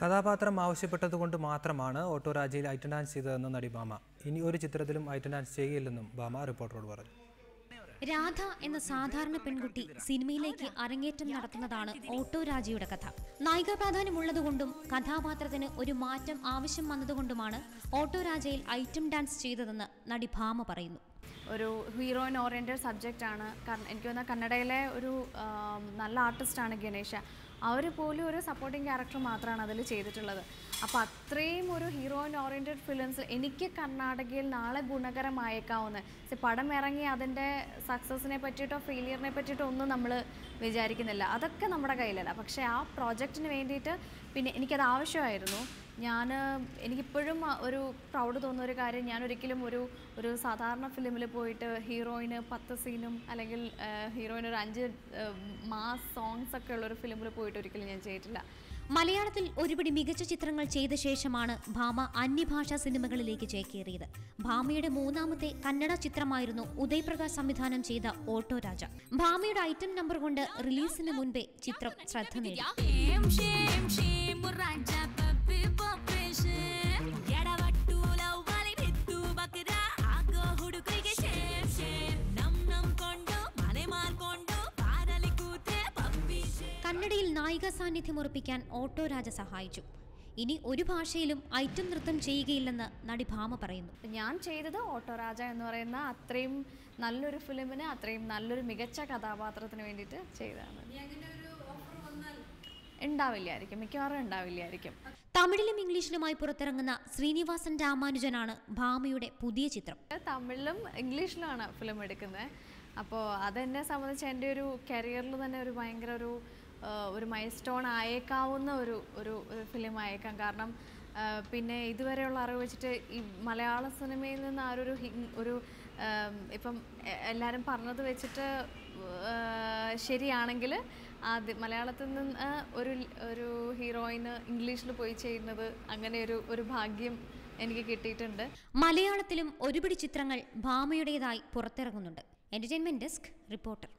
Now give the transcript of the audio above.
കഥാപാത്രം ആവശ്യപ്പെട്ടതുകൊണ്ട് മാത്രമാണ് ഓട്ടോരാജയിൽ item dance ചെയ്തതെന്ന് നടി ഭാമ. ഇനി ഒരു ചിത്രത്തിലും ഐറ്റം ഡാൻസ് ചെയ്യില്ലെന്നും ഭാമ റിപ്പോർട്ടറോട് പറഞ്ഞു. രാധ എന്ന സാധാരണ പെൺകുട്ടി സിനിമയിലേക്ക് അരങ്ങേറ്റം നടത്തുന്നതാണ് ഓട്ടോരാജയുടെ കഥ. നായിക പ്രാധാന്യമുള്ളതുകൊണ്ടും കഥാപാത്രത്തിന് ഒരു മാറ്റം ആവശ്യം വന്നതുകൊണ്ടുമാണ് ഓട്ടോരാജയിൽ ഐറ്റം ഡാൻസ് ചെയ്തതെന്ന് നടി ഭാമ പറയുന്നു. ഒരു ഹീറോയിൻ ഓറിയൻറ്റഡ് സബ്ജക്റ്റാണ്. എനിക്ക് തോന്നുന്ന കന്നഡയിലെ ഒരു നല്ല ആർട്ടിസ്റ്റാണ് ഗണേശ. അവർ പോലും ഒരു സപ്പോർട്ടിങ് ക്യാരക്ടർ മാത്രമാണ് അതിൽ ചെയ്തിട്ടുള്ളത്. അപ്പോൾ അത്രയും ഒരു ഹീറോയിൻ ഓറിയൻറ്റഡ് ഫിലിംസ് എനിക്ക് കർണാടകയിൽ നാളെ ഗുണകരമായേക്കാവുന്ന പടം ഇറങ്ങി അതിൻ്റെ സക്സസിനെ പറ്റിയിട്ടോ ഫെയിലിയറിനെ പറ്റിയിട്ടോ ഒന്നും നമ്മൾ വിചാരിക്കുന്നില്ല. അതൊക്കെ നമ്മുടെ കയ്യിലല്ല. പക്ഷേ ആ പ്രോജക്റ്റിന് വേണ്ടിയിട്ട് പിന്നെ എനിക്കത് ആവശ്യമായിരുന്നു. എനിക്കിപ്പോഴും ഒരു പ്രൗഡ് തോന്നുന്ന ഒരു കാര്യം, ഞാനൊരിക്കലും ഒരു സാധാരണ ഫിലിമിൽ പോയിട്ട് ഹീറോയിന് 10 സീനും അല്ലെങ്കിൽ ഹീറോയിന് ഒരു 5 മാസ് സോങ്സ് ഒക്കെ ഉള്ളൊരു ഫിലിമിൽ പോയിട്ട് ഒരിക്കലും ഞാൻ ചെയ്തിട്ടില്ല. മലയാളത്തിൽ ഒരുപിടി മികച്ച ചിത്രങ്ങൾ ചെയ്ത ശേഷമാണ് ഭാമ അന്യഭാഷാ സിനിമകളിലേക്ക് ചേക്കേറിയത്. ഭാമയുടെ 3ാമത്തെ കന്നഡ ചിത്രമായിരുന്നു ഉദയ് പ്രകാശ് സംവിധാനം ചെയ്ത ഓട്ടോരാജ. ഭാമയുടെ ഐറ്റം നമ്പർ കൊണ്ട് റിലീസിന് മുൻപേ ചിത്രം ശ്രദ്ധ നേടി. കന്നഡയിൽ നായിക സാന്നിധ്യം ഉറപ്പിക്കാൻ ഓട്ടോരാജ സഹായിച്ചു. ഇനി ഒരു ഭാഷയിലും ഐറ്റം നൃത്തം ചെയ്യുകയില്ലെന്ന് നടി ഭാമ പറയുന്നു. ഞാൻ ചെയ്തത് ഓട്ടോരാജ എന്ന് പറയുന്ന അത്രയും നല്ലൊരു ഫിലിമിന്, അത്രയും നല്ലൊരു മികച്ച കഥാപാത്രത്തിന് വേണ്ടിയിട്ട് ചെയ്തതാണ്. ഉണ്ടാവില്ലായിരിക്കും, മിക്കവാറും ഉണ്ടാവില്ലായിരിക്കും. തമിഴിലും ഇംഗ്ലീഷിലുമായി പുറത്തിറങ്ങുന്ന ശ്രീനിവാസൻ രാമാനുജനാണ് ഭാമയുടെ പുതിയ ചിത്രം. തമിഴിലും ഇംഗ്ലീഷിലുമാണ് ഫിലിം എടുക്കുന്നത്. അപ്പോൾ അതെന്നെ സംബന്ധിച്ച് എൻ്റെ ഒരു കരിയറിൽ തന്നെ ഒരു ഭയങ്കര ഒരു മൈൽ സ്റ്റോൺ ആയേക്കാവുന്ന ഒരു ഫിലിം ആയേക്കാം. കാരണം പിന്നെ ഇതുവരെയുള്ള അറിവ് വെച്ചിട്ട് ഈ മലയാള സിനിമയിൽ നിന്ന് ഒരു ഇപ്പം എല്ലാവരും പറഞ്ഞത് വെച്ചിട്ട് ശരിയാണെങ്കിൽ മലയാളത്തിൽ നിന്ന് ഒരു ഹീറോയിന് ഇംഗ്ലീഷിൽ പോയി ചെയ്യുന്നത് അങ്ങനെ ഒരു ഭാഗ്യം എനിക്ക് കിട്ടിയിട്ടുണ്ട്. മലയാളത്തിലും ഒരുപിടി ചിത്രങ്ങൾ ഭാമയുടേതായി പുറത്തിറങ്ങുന്നുണ്ട്. Entertainment desk reporter.